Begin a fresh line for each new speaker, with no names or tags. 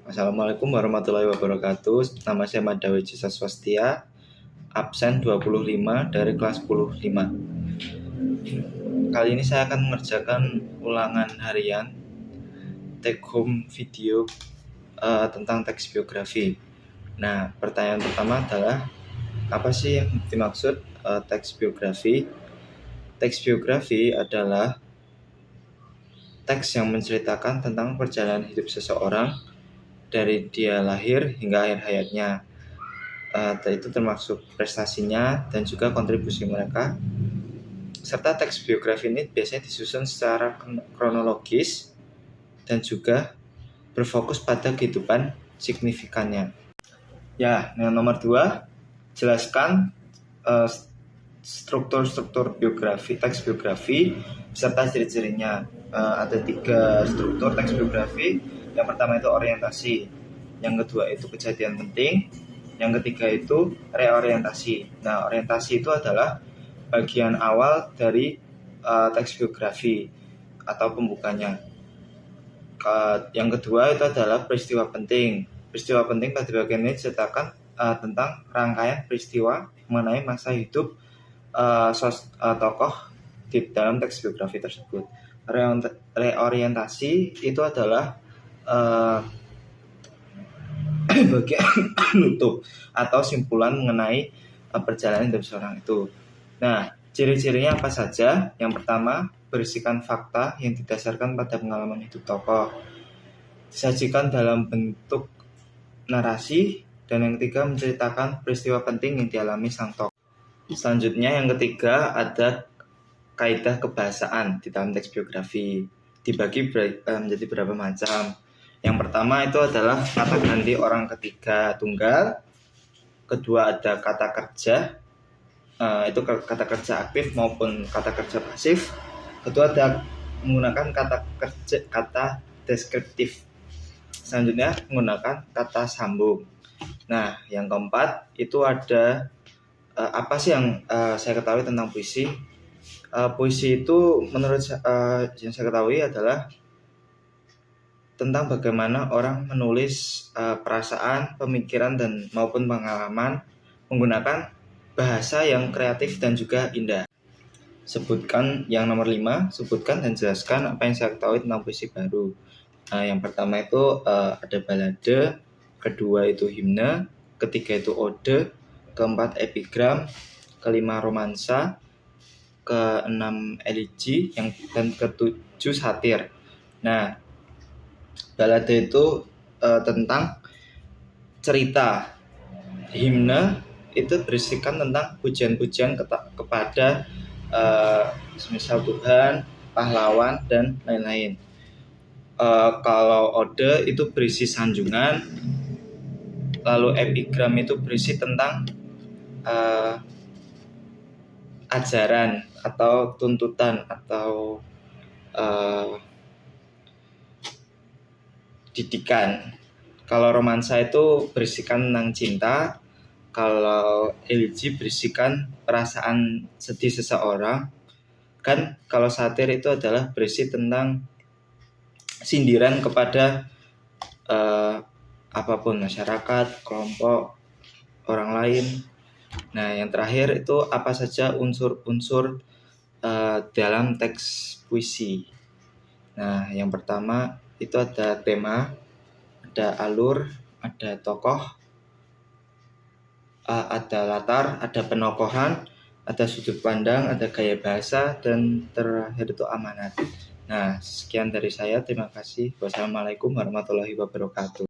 Assalamualaikum warahmatullahi wabarakatuh. Nama saya Madawi Cisa Swastia, absen 25 dari kelas 10-5. Kali ini saya akan mengerjakan ulangan harian take home video tentang teks biografi. Nah, pertanyaan pertama adalah apa sih yang dimaksud teks biografi? Teks biografi adalah teks yang menceritakan tentang perjalanan hidup seseorang dari dia lahir hingga akhir hayatnya. Itu termasuk prestasinya dan juga kontribusi mereka. Serta teks biografi ini biasanya disusun secara kronologis dan juga berfokus pada kehidupan signifikannya. Ya, yang nomor 2, jelaskan struktur biografi, teks biografi serta ciri-cirinya. Ada 3 struktur teks biografi. Yang pertama itu orientasi, yang kedua itu kejadian penting, yang ketiga itu reorientasi. Nah, orientasi itu adalah bagian awal dari teks biografi atau pembukanya. Yang kedua itu adalah peristiwa penting. Peristiwa penting pada bagian ini diceritakan tentang rangkaian peristiwa mengenai masa hidup tokoh di dalam teks biografi tersebut. Reorientasi itu adalah bagian penutup atau simpulan mengenai perjalanan hidup seorang itu. Nah, ciri-cirinya apa saja? Yang pertama, berisikan fakta yang didasarkan pada pengalaman hidup tokoh, disajikan dalam bentuk narasi, dan yang ketiga menceritakan peristiwa penting yang dialami sang tokoh. Selanjutnya yang ketiga ada kaidah kebahasaan di dalam teks biografi, dibagi menjadi beberapa macam. Yang pertama itu adalah kata ganti orang ketiga tunggal. Kedua ada kata kerja, itu kata kerja aktif maupun kata kerja pasif. Kedua ada menggunakan kata deskriptif. Selanjutnya menggunakan kata sambung. Nah, yang keempat itu ada apa sih yang saya ketahui tentang puisi? Puisi itu menurut yang saya ketahui adalah tentang bagaimana orang menulis perasaan, pemikiran dan maupun pengalaman menggunakan bahasa yang kreatif dan juga indah. Sebutkan yang nomor 5, sebutkan dan jelaskan apa yang saya ketahui tentang puisi baru. Yang pertama itu ada balade, kedua itu himne, ketiga itu ode, keempat epigram, kelima romansa, keenam elegi, dan ketujuh satir. Nah, balade itu tentang cerita. Himne itu berisikan tentang pujian-pujian kepada semisal Tuhan, pahlawan, dan lain-lain. Kalau ode itu berisi sanjungan, lalu epigram itu berisi tentang ajaran atau tuntutan atau didikan. Kalau romansa itu berisikan tentang cinta. Kalau elegi berisikan perasaan sedih seseorang. Kan kalau satir itu adalah berisi tentang sindiran kepada apapun, masyarakat, kelompok, orang lain. Nah, yang terakhir itu apa saja unsur-unsur dalam teks puisi. Nah, yang pertama itu ada tema, ada alur, ada tokoh, ada latar, ada penokohan, ada sudut pandang, ada gaya bahasa, dan terakhir itu amanat. Nah, sekian dari saya. Terima kasih. Wassalamualaikum warahmatullahi wabarakatuh.